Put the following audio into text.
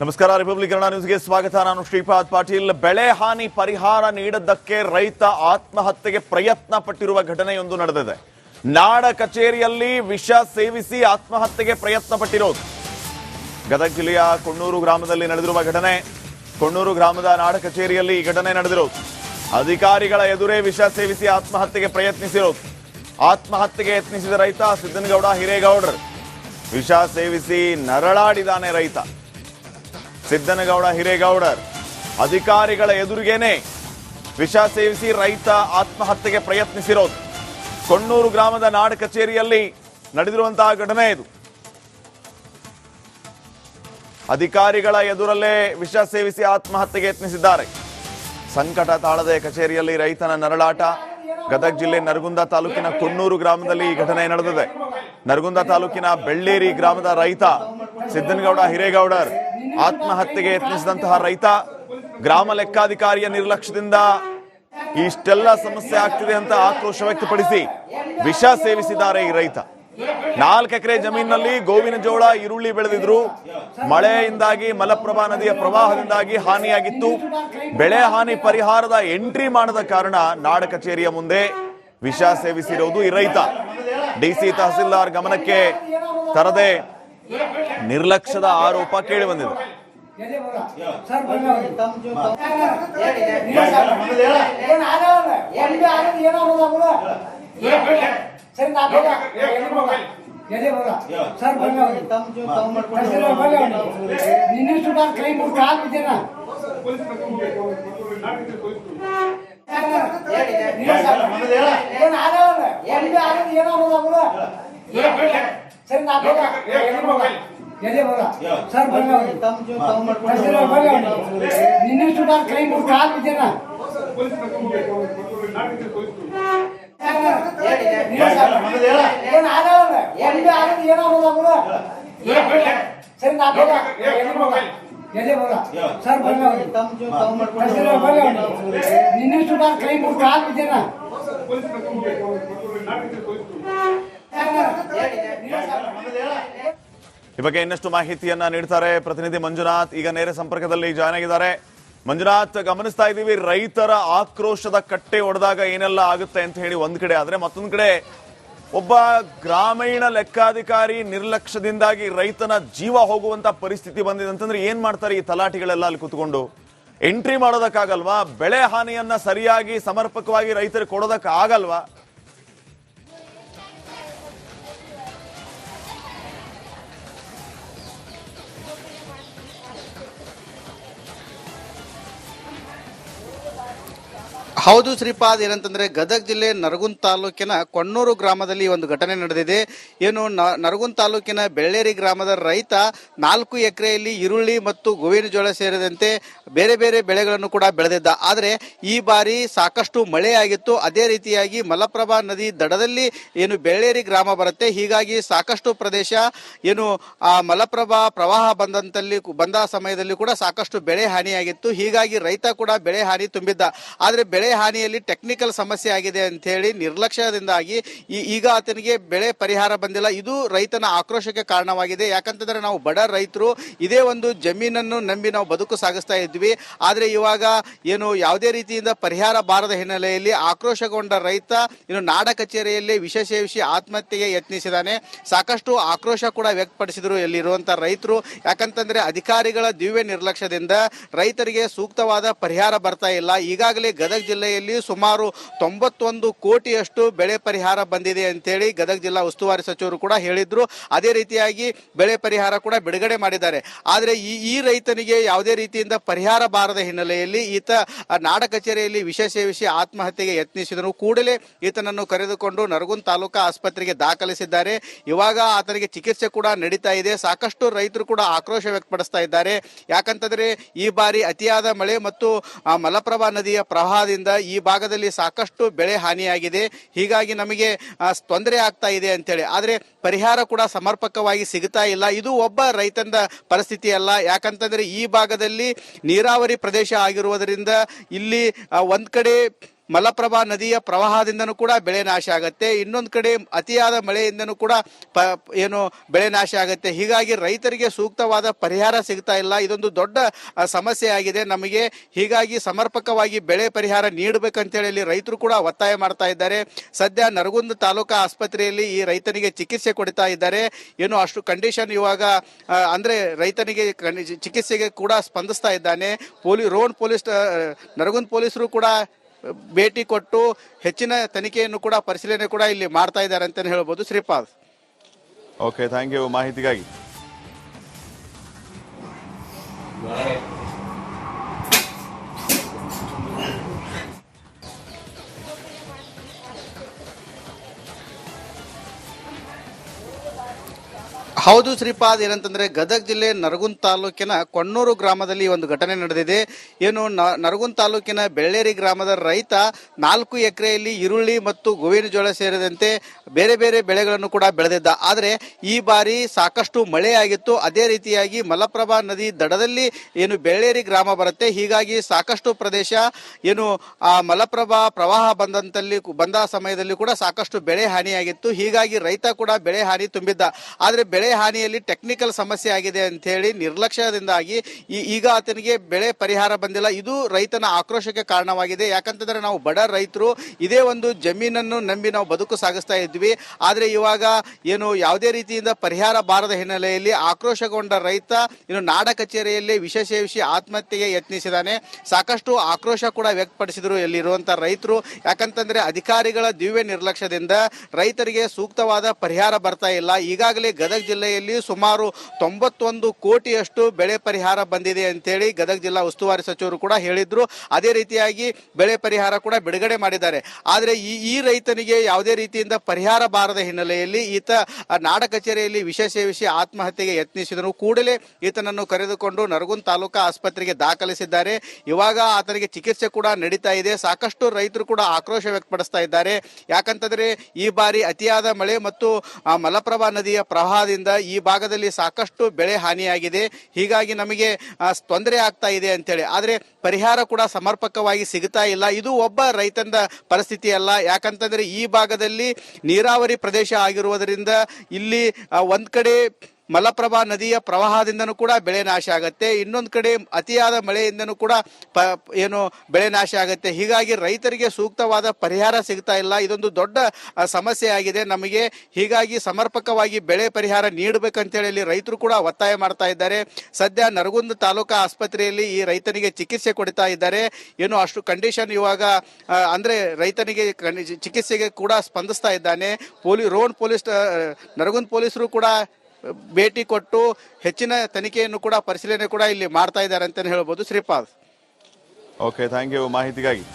ನಮಸ್ಕಾರ. ರಿಪಬ್ಲಿಕ್ ಕನ್ನಡ ನ್ಯೂಸ್ಗೆ ಸ್ವಾಗತ. ನಾನು ಶ್ರೀಪಾದ್ ಪಾಟೀಲ್. ಬೆಳೆ ಹಾನಿ ಪರಿಹಾರ ನೀಡದ್ದಕ್ಕೆ ರೈತ ಆತ್ಮಹತ್ಯೆಗೆ ಪ್ರಯತ್ನ ಪಟ್ಟಿರುವ ಘಟನೆಯೊಂದು ನಡೆದಿದೆ. ನಾಡ ಕಚೇರಿಯಲ್ಲಿ ವಿಷ ಸೇವಿಸಿ ಆತ್ಮಹತ್ಯೆಗೆ ಪ್ರಯತ್ನ ಪಟ್ಟಿರೋದು ಗದಗ ಜಿಲ್ಲೆಯ ಕೊಣ್ಣೂರು ಗ್ರಾಮದಲ್ಲಿ ನಡೆದಿರುವ ಘಟನೆ. ಕೊಣ್ಣೂರು ಗ್ರಾಮದ ನಾಡ ಕಚೇರಿಯಲ್ಲಿ ಈ ಘಟನೆ ನಡೆದಿರೋದು. ಅಧಿಕಾರಿಗಳ ಎದುರೇ ವಿಷ ಸೇವಿಸಿ ಆತ್ಮಹತ್ಯೆಗೆ ಪ್ರಯತ್ನಿಸಿರೋದು. ಆತ್ಮಹತ್ಯೆಗೆ ಯತ್ನಿಸಿದ ರೈತ ಸಿದ್ದನಗೌಡ ಹಿರೇಗೌಡರು. ವಿಷ ಸೇವಿಸಿ ನರಳಾಡಿದಾನೆ ರೈತ ಸಿದ್ದನಗೌಡ ಹಿರೇಗೌಡರ್. ಅಧಿಕಾರಿಗಳ ಎದುರಿಗೇನೆ ವಿಷ ಸೇವಿಸಿ ರೈತ ಆತ್ಮಹತ್ಯೆಗೆ ಪ್ರಯತ್ನಿಸಿರೋದು. ಕೊಣ್ಣೂರು ಗ್ರಾಮದ ನಾಡ ಕಚೇರಿಯಲ್ಲಿ ನಡೆದಿರುವಂತಹ ಘಟನೆ ಇದು. ಅಧಿಕಾರಿಗಳ ಎದುರಲ್ಲೇ ವಿಷ ಸೇವಿಸಿ ಆತ್ಮಹತ್ಯೆಗೆ ಯತ್ನಿಸಿದ್ದಾರೆ. ಸಂಕಟ ತಾಳದೆ ಕಚೇರಿಯಲ್ಲಿ ರೈತನ ನರಳಾಟ. ಗದಗ ಜಿಲ್ಲೆ ನರಗುಂದ ತಾಲೂಕಿನ ಕೊಣ್ಣೂರು ಗ್ರಾಮದಲ್ಲಿ ಈ ಘಟನೆ ನಡೆದಿದೆ. ನರಗುಂದ ತಾಲೂಕಿನ ಬೆಳ್ಳೇರಿ ಗ್ರಾಮದ ರೈತ ಸಿದ್ದನಗೌಡ ಹಿರೇಗೌಡರ್ ಆತ್ಮಹತ್ಯೆಗೆ ಯತ್ನಿಸಿದಂತಹ ರೈತ ಗ್ರಾಮ ಲೆಕ್ಕಾಧಿಕಾರಿಯ ನಿರ್ಲಕ್ಷ್ಯದಿಂದ ಇಷ್ಟೆಲ್ಲ ಸಮಸ್ಯೆ ಆಗ್ತಿದೆ ಅಂತ ಆಕ್ರೋಶ ವ್ಯಕ್ತಪಡಿಸಿ ವಿಷ ಸೇವಿಸಿದ್ದಾರೆ ಈ ರೈತ. 4 ಎಕರೆ ಜಮೀನಿನಲ್ಲಿ ಗೋವಿನ ಜೋಳ, ಈರುಳ್ಳಿ ಬೆಳೆದಿದ್ರು. ಮಳೆಯಿಂದಾಗಿ ಮಲಪ್ರಭಾ ನದಿಯ ಪ್ರವಾಹದಿಂದಾಗಿ ಹಾನಿಯಾಗಿತ್ತು. ಬೆಳೆ ಹಾನಿ ಪರಿಹಾರದ ಎಂಟ್ರಿ ಮಾಡದ ಕಾರಣ ನಾಡ ಕಚೇರಿಯ ಮುಂದೆ ವಿಷ ಸೇವಿಸಿರುವುದು ಈ ರೈತ. ಡಿಸಿ ತಹಸೀಲ್ದಾರ್ ಗಮನಕ್ಕೆ ತರದೆ ನಿರ್ಲಕ್ಷ್ಯದ ಆರೋಪ ಕೇಳಿ ಬಂದಿದೆ. ಈ ಬಗ್ಗೆ ಇನ್ನಷ್ಟು ಮಾಹಿತಿಯನ್ನ ನೀಡ್ತಾರೆ ಪ್ರತಿನಿಧಿ ಮಂಜುನಾಥ್. ಈಗ ನೇರ ಸಂಪರ್ಕದಲ್ಲಿ ಜಾಯ್ನ್ ಆಗಿದ್ದಾರೆ. ಮಂಜುನಾಥ್, ಗಮನಿಸ್ತಾ ಇದ್ದೀವಿ ರೈತರ ಆಕ್ರೋಶದ ಕಟ್ಟೆ ಒಡೆದಾಗ ಏನೆಲ್ಲ ಆಗುತ್ತೆ ಅಂತ ಹೇಳಿ ಒಂದ್ ಕಡೆ ಆದ್ರೆ, ಮತ್ತೊಂದ್ ಕಡೆ ಒಬ್ಬ ಗ್ರಾಮೀಣ ಲೆಕ್ಕಾಧಿಕಾರಿ ನಿರ್ಲಕ್ಷ್ಯದಿಂದಾಗಿ ರೈತನ ಜೀವ ಹೋಗುವಂತ ಪರಿಸ್ಥಿತಿ ಬಂದಿದೆ ಅಂತಂದ್ರೆ ಏನ್ ಮಾಡ್ತಾರೆ ಈ ತಲಾಟಿಗಳೆಲ್ಲ ಅಲ್ಲಿ ಕುತ್ಕೊಂಡು? ಎಂಟ್ರಿ ಮಾಡೋದಕ್ಕಾಗಲ್ವಾ? ಬೆಳೆ ಹಾನಿಯನ್ನ ಸರಿಯಾಗಿ ಸಮರ್ಪಕವಾಗಿ ರೈತರಿಗೆ ಕೊಡೋದಕ್ಕೆ ಆಗಲ್ವಾ? ಹೌದು ಶ್ರೀಪಾದ್, ಏನಂತಂದ್ರೆ ಗದಗ ಜಿಲ್ಲೆ ನರಗುಂದ ತಾಲೂಕಿನ ಕೊಣ್ಣೂರು ಗ್ರಾಮದಲ್ಲಿ ಒಂದು ಘಟನೆ ನಡೆದಿದೆ. ಏನು ನರಗುಂದ ತಾಲೂಕಿನ ಬೆಳ್ಳೇರಿ ಗ್ರಾಮದ ರೈತ 4 ಎಕರೆಯಲ್ಲಿ ಈರುಳ್ಳಿ ಮತ್ತು ಗೋವಿನ ಜೋಳ ಸೇರಿದಂತೆ ಬೇರೆ ಬೇರೆ ಬೆಳೆಗಳನ್ನು ಕೂಡ ಬೆಳೆದಿದ್ದ. ಆದರೆ ಈ ಬಾರಿ ಸಾಕಷ್ಟು ಮಳೆಯಾಗಿತ್ತು. ಅದೇ ರೀತಿಯಾಗಿ ಮಲಪ್ರಭಾ ನದಿ ದಡದಲ್ಲಿ ಏನು ಬೆಳ್ಳೇರಿ ಗ್ರಾಮ ಬರುತ್ತೆ, ಹೀಗಾಗಿ ಸಾಕಷ್ಟು ಪ್ರದೇಶ ಏನು ಆ ಮಲಪ್ರಭಾ ಪ್ರವಾಹ ಬಂದ ಸಮಯದಲ್ಲಿ ಕೂಡ ಸಾಕಷ್ಟು ಬೆಳೆ ಹಾನಿಯಾಗಿತ್ತು. ಹೀಗಾಗಿ ರೈತ ಕೂಡ ಬೆಳೆ ಹಾನಿ ತುಂಬಿದ್ದ. ಆದರೆ ಬೆಳೆ ಹಾನಿಯಲ್ಲಿ ಟೆಕ್ನಿಕಲ್ ಸಮಸ್ಯೆ ಆಗಿದೆ ಅಂತ ಹೇಳಿ ನಿರ್ಲಕ್ಷ್ಯದಿಂದಾಗಿ ಈಗ ಆತನಿಗೆ ಬೆಳೆ ಪರಿಹಾರ ಬಂದಿಲ್ಲ. ಇದು ರೈತನ ಆಕ್ರೋಶಕ್ಕೆ ಕಾರಣವಾಗಿದೆ. ಯಾಕಂತಂದ್ರೆ ನಾವು ಬಡ ರೈತರು ಇದೇ ಒಂದು ಜಮೀನನ್ನು ನಂಬಿ ನಾವು ಬದುಕು ಸಾಗಿಸ್ತಾ ಇದ್ವಿ. ಆದ್ರೆ ಇವಾಗ ಏನು ಯಾವುದೇ ರೀತಿಯಿಂದ ಪರಿಹಾರ ಬಾರದ ಹಿನ್ನೆಲೆಯಲ್ಲಿ ಆಕ್ರೋಶಗೊಂಡ ರೈತ ಇನ್ನು ನಾಡ ಕಚೇರಿಯಲ್ಲಿ ವಿಷ ಸೇವಿಸಿ ಆತ್ಮಹತ್ಯೆಗೆ ಯತ್ನಿಸಿದಾನೆ. ಸಾಕಷ್ಟು ಆಕ್ರೋಶ ಕೂಡ ವ್ಯಕ್ತಪಡಿಸಿದ್ರು ಇಲ್ಲಿರುವಂತಹ ರೈತರು. ಯಾಕಂತಂದ್ರೆ ಅಧಿಕಾರಿಗಳ ದಿವ್ಯ ನಿರ್ಲಕ್ಷ್ಯದಿಂದ ರೈತರಿಗೆ ಸೂಕ್ತವಾದ ಪರಿಹಾರ ಬರ್ತಾ ಇಲ್ಲ. ಈಗಾಗಲೇ ಗದಗ ಜಿಲ್ಲೆಯಲ್ಲಿ ಸುಮಾರು 91 ಕೋಟಿಯಷ್ಟು ಬೆಳೆ ಪರಿಹಾರ ಬಂದಿದೆ ಅಂತೇಳಿ ಗದಗ ಜಿಲ್ಲಾ ಉಸ್ತುವಾರಿ ಸಚಿವರು ಕೂಡ ಹೇಳಿದ್ರು. ಅದೇ ರೀತಿಯಾಗಿ ಬೆಳೆ ಪರಿಹಾರ ಕೂಡ ಬಿಡುಗಡೆ ಮಾಡಿದ್ದಾರೆ. ಆದರೆ ಈ ರೈತನಿಗೆ ಯಾವುದೇ ರೀತಿಯಿಂದ ಪರಿಹಾರ ಬಾರದ ಹಿನ್ನೆಲೆಯಲ್ಲಿ ಈತ ನಾಡ ಕಚೇರಿಯಲ್ಲಿ ವಿಷ ಸೇವಿಸಿ ಆತ್ಮಹತ್ಯೆಗೆ ಯತ್ನಿಸಿದನು. ಕೂಡಲೇ ಈತನನ್ನು ಕರೆದುಕೊಂಡು ನರಗುಂದ ತಾಲೂಕಾ ಆಸ್ಪತ್ರೆಗೆ ದಾಖಲಿಸಿದ್ದಾರೆ. ಇವಾಗ ಆತನಿಗೆ ಚಿಕಿತ್ಸೆ ಕೂಡ ನಡೀತಾ ಇದೆ. ಸಾಕಷ್ಟು ರೈತರು ಕೂಡ ಆಕ್ರೋಶ ವ್ಯಕ್ತಪಡಿಸ್ತಾ ಇದ್ದಾರೆ. ಯಾಕಂತಂದ್ರೆ ಈ ಬಾರಿ ಅತಿಯಾದ ಮಳೆ ಮತ್ತು ಮಲಪ್ರಭಾ ನದಿಯ ಪ್ರವಾಹದಿಂದ ಈ ಭಾಗದಲ್ಲಿ ಸಾಕಷ್ಟು ಬೆಳೆ ಹಾನಿಯಾಗಿದೆ. ಹೀಗಾಗಿ ನಮಗೆ ತೊಂದರೆ ಆಗ್ತಾ ಇದೆ ಅಂತೇಳಿ, ಆದ್ರೆ ಪರಿಹಾರ ಕೂಡ ಸಮರ್ಪಕವಾಗಿ ಸಿಗುತ್ತಾ ಇಲ್ಲ. ಇದು ಒಬ್ಬ ರೈತನ ಪರಿಸ್ಥಿತಿ ಅಲ್ಲ. ಯಾಕಂತಂದ್ರೆ ಈ ಭಾಗದಲ್ಲಿ ನೀರಾವರಿ ಪ್ರದೇಶ ಆಗಿರುವುದರಿಂದ ಇಲ್ಲಿ ಒಂದ್ ಕಡೆ ಮಲಪ್ರಭಾ ನದಿಯ ಪ್ರವಾಹದಿಂದನೂ ಕೂಡ ಬೆಳೆ ನಾಶ ಆಗುತ್ತೆ, ಇನ್ನೊಂದು ಕಡೆ ಅತಿಯಾದ ಮಳೆಯಿಂದನೂ ಕೂಡ ಏನು ಬೆಳೆ ನಾಶ ಆಗುತ್ತೆ. ಹೀಗಾಗಿ ರೈತರಿಗೆ ಸೂಕ್ತವಾದ ಪರಿಹಾರ ಸಿಗ್ತಾ ಇಲ್ಲ. ಇದೊಂದು ದೊಡ್ಡ ಸಮಸ್ಯೆ ಆಗಿದೆ ನಮಗೆ. ಹೀಗಾಗಿ ಸಮರ್ಪಕವಾಗಿ ಬೆಳೆ ಪರಿಹಾರ ನೀಡಬೇಕಂತೇಳಿ ಇಲ್ಲಿ ರೈತರು ಕೂಡ ಒತ್ತಾಯ ಮಾಡ್ತಾ ಇದ್ದಾರೆ. ಸದ್ಯ ನರಗುಂದ ತಾಲೂಕಾ ಆಸ್ಪತ್ರೆಯಲ್ಲಿ ಈ ರೈತನಿಗೆ ಚಿಕಿತ್ಸೆ ಕೊಡ್ತಾ ಇದ್ದಾರೆ. ಏನು ಅಷ್ಟು ಕಂಡೀಷನ್ ಇವಾಗ ಅಂದ್ರೆ ರೈತನಿಗೆ ಚಿಕಿತ್ಸೆಗೆ ಕೂಡ ಸ್ಪಂದಿಸ್ತಾ ಇದ್ದಾನೆ. ನರಗುಂದ ಪೊಲೀಸರು ಕೂಡ ಭೇಟಿ ಕೊಟ್ಟು ಹೆಚ್ಚಿನ ತನಿಖೆಯನ್ನು ಕೂಡ ಪರಿಶೀಲನೆ ಕೂಡ ಇಲ್ಲಿ ಮಾಡ್ತಾ ಇದ್ದಾರೆ ಅಂತ ಹೇಳ್ಬೋದು. ಶ್ರೀಪಾದ್. ಓಕೆ, ಥ್ಯಾಂಕ್ ಯು ಮಾಹಿತಿಗಾಗಿ. ಹೌದು ಶ್ರೀಪಾದ್, ಏನಂತಂದ್ರೆ ಗದಗ ಜಿಲ್ಲೆ ನರಗುಂದ ತಾಲೂಕಿನ ಕೊಣ್ಣೂರು ಗ್ರಾಮದಲ್ಲಿ ಒಂದು ಘಟನೆ ನಡೆದಿದೆ. ಏನು ನರಗುಂದ ತಾಲೂಕಿನ ಬೆಳ್ಳೇರಿ ಗ್ರಾಮದ ರೈತ 4 ಎಕರೆಯಲ್ಲಿ ಈರುಳ್ಳಿ ಮತ್ತು ಗೋವಿನ ಜೋಳ ಸೇರಿದಂತೆ ಬೇರೆ ಬೇರೆ ಬೆಳೆಗಳನ್ನು ಕೂಡ ಬೆಳೆದಿದ್ದ. ಆದರೆ ಈ ಬಾರಿ ಸಾಕಷ್ಟು ಮಳೆ ಆಗಿತ್ತು. ಅದೇ ರೀತಿಯಾಗಿ ಮಲಪ್ರಭಾ ನದಿ ದಡದಲ್ಲಿ ಏನು ಬೆಳ್ಳೇರಿ ಗ್ರಾಮ ಬರುತ್ತೆ, ಹೀಗಾಗಿ ಸಾಕಷ್ಟು ಪ್ರದೇಶ ಏನು ಆ ಮಲಪ್ರಭಾ ಪ್ರವಾಹ ಬಂದ ಸಮಯದಲ್ಲಿ ಕೂಡ ಸಾಕಷ್ಟು ಬೆಳೆ ಹಾನಿಯಾಗಿತ್ತು. ಹೀಗಾಗಿ ರೈತ ಕೂಡ ಬೆಳೆ ಹಾನಿ ತುಂಬಿದ್ದ. ಆದರೆ ಬೆಳೆ ಹಾನಿಯಲ್ಲಿ ಟೆಕ್ನಿಕಲ್ ಸಮಸ್ಯೆ ಆಗಿದೆ ಅಂತ ಹೇಳಿ ನಿರ್ಲಕ್ಷ್ಯದಿಂದಾಗಿ ಈಗ ಆತನಿಗೆ ಬೆಳೆ ಪರಿಹಾರ ಬಂದಿಲ್ಲ. ಇದು ರೈತನ ಆಕ್ರೋಶಕ್ಕೆ ಕಾರಣವಾಗಿದೆ. ಯಾಕಂತಂದ್ರೆ ನಾವು ಬಡ ರೈತರು ಇದೇ ಒಂದು ಜಮೀನನ್ನು ನಂಬಿ ನಾವು ಬದುಕು ಸಾಗಿಸ್ತಾ ಇದ್ವಿ. ಆದ್ರೆ ಇವಾಗ ಏನು ಯಾವುದೇ ರೀತಿಯಿಂದ ಪರಿಹಾರ ಬಾರದ ಹಿನ್ನೆಲೆಯಲ್ಲಿ ಆಕ್ರೋಶಗೊಂಡ ರೈತ ಇನ್ನು ನಾಡ ಕಚೇರಿಯಲ್ಲಿ ವಿಷ ಸೇವಿಸಿ ಆತ್ಮಹತ್ಯೆಗೆ ಯತ್ನಿಸಿದಾನೆ. ಸಾಕಷ್ಟು ಆಕ್ರೋಶ ಕೂಡ ವ್ಯಕ್ತಪಡಿಸಿದ್ರು ಇಲ್ಲಿರುವಂತಹ ರೈತರು. ಯಾಕಂತಂದ್ರೆ ಅಧಿಕಾರಿಗಳ ದಿವ್ಯ ನಿರ್ಲಕ್ಷ್ಯದಿಂದ ರೈತರಿಗೆ ಸೂಕ್ತವಾದ ಪರಿಹಾರ ಬರ್ತಾ ಇಲ್ಲ. ಈಗಾಗಲೇ ಗದಗ ಜಿಲ್ಲೆಯಲ್ಲಿ ಸುಮಾರು 91 ಕೋಟಿಯಷ್ಟು ಬೆಳೆ ಪರಿಹಾರ ಬಂದಿದೆ ಅಂತೇಳಿ ಗದಗ ಜಿಲ್ಲಾ ಉಸ್ತುವಾರಿ ಸಚಿವರು ಕೂಡ ಹೇಳಿದ್ರು. ಅದೇ ರೀತಿಯಾಗಿ ಬೆಳೆ ಪರಿಹಾರ ಕೂಡ ಬಿಡುಗಡೆ ಮಾಡಿದ್ದಾರೆ. ಆದರೆ ಈ ರೈತನಿಗೆ ಯಾವುದೇ ರೀತಿಯಿಂದ ಪರಿಹಾರ ಬಾರದ ಹಿನ್ನೆಲೆಯಲ್ಲಿ ಈತ ನಾಡ ಕಚೇರಿಯಲ್ಲಿ ವಿಷ ಸೇವಿಸಿ ಆತ್ಮಹತ್ಯೆಗೆ ಯತ್ನಿಸಿದನು. ಕೂಡಲೇ ಈತನನ್ನು ಕರೆದುಕೊಂಡು ನರಗುಂದ ತಾಲೂಕಾ ಆಸ್ಪತ್ರೆಗೆ ದಾಖಲಿಸಿದ್ದಾರೆ. ಇವಾಗ ಆತನಿಗೆ ಚಿಕಿತ್ಸೆ ಕೂಡ ನಡೀತಾ ಇದೆ. ಸಾಕಷ್ಟು ರೈತರು ಕೂಡ ಆಕ್ರೋಶ ವ್ಯಕ್ತಪಡಿಸ್ತಾ ಇದ್ದಾರೆ. ಯಾಕಂತಂದ್ರೆ ಈ ಬಾರಿ ಅತಿಯಾದ ಮಳೆ ಮತ್ತು ಮಲಪ್ರಭಾ ನದಿಯ ಪ್ರವಾಹದಿಂದ ಈ ಭಾಗದಲ್ಲಿ ಸಾಕಷ್ಟು ಬೆಳೆ ಹಾನಿಯಾಗಿದೆ. ಹೀಗಾಗಿ ನಮಗೆ ತೊಂದರೆ ಆಗ್ತಾ ಇದೆ ಅಂತೇಳಿ. ಆದ್ರೆ ಪರಿಹಾರ ಕೂಡ ಸಮರ್ಪಕವಾಗಿ ಸಿಗ್ತಾ ಇಲ್ಲ. ಇದು ಒಬ್ಬ ರೈತನ ಪರಿಸ್ಥಿತಿ ಅಲ್ಲ. ಯಾಕಂತಂದ್ರೆ ಈ ಭಾಗದಲ್ಲಿ ನೀರಾವರಿ ಪ್ರದೇಶ ಆಗಿರುವುದರಿಂದ ಇಲ್ಲಿ ಒಂದ್ ಕಡೆ ಮಲಪ್ರಭಾ ನದಿಯ ಪ್ರವಾಹದಿಂದನೂ ಕೂಡ ಬೆಳೆ ನಾಶ ಆಗುತ್ತೆ, ಇನ್ನೊಂದು ಕಡೆ ಅತಿಯಾದ ಮಳೆಯಿಂದನೂ ಕೂಡ ಏನು ಬೆಳೆ ನಾಶ ಆಗುತ್ತೆ. ಹೀಗಾಗಿ ರೈತರಿಗೆ ಸೂಕ್ತವಾದ ಪರಿಹಾರ ಸಿಗ್ತಾ ಇಲ್ಲ. ಇದೊಂದು ದೊಡ್ಡ ಸಮಸ್ಯೆ ಆಗಿದೆ ನಮಗೆ. ಹೀಗಾಗಿ ಸಮರ್ಪಕವಾಗಿ ಬೆಳೆ ಪರಿಹಾರ ನೀಡಬೇಕಂತೇಳಿ ಇಲ್ಲಿ ರೈತರು ಕೂಡ ಒತ್ತಾಯ ಮಾಡ್ತಾ ಇದ್ದಾರೆ. ಸದ್ಯ ನರಗುಂದ ತಾಲೂಕಾ ಆಸ್ಪತ್ರೆಯಲ್ಲಿ ಈ ರೈತನಿಗೆ ಚಿಕಿತ್ಸೆ ಕೊಡ್ತಾ ಇದ್ದಾರೆ. ಏನು ಅಷ್ಟು ಕಂಡೀಷನ್ ಇವಾಗ ಅಂದ್ರೆ ರೈತನಿಗೆ ಚಿಕಿತ್ಸೆಗೆ ಕೂಡ ಸ್ಪಂದಿಸ್ತಾ ಇದ್ದಾನೆ. ನರಗುಂದ ಪೊಲೀಸರು ಕೂಡ ಭೇಟಿ ಕೊಟ್ಟು ಹೆಚ್ಚಿನ ತನಿಖೆಯನ್ನು ಕೂಡ ಪರಿಶೀಲನೆ ಕೂಡ ಇಲ್ಲಿ ಮಾಡ್ತಾ ಇದ್ದಾರೆ ಅಂತ ಹೇಳ್ಬೋದು. ಶ್ರೀಪಾದ್. ಓಕೆ, ಥ್ಯಾಂಕ್ ಯು ಮಾಹಿತಿಗಾಗಿ.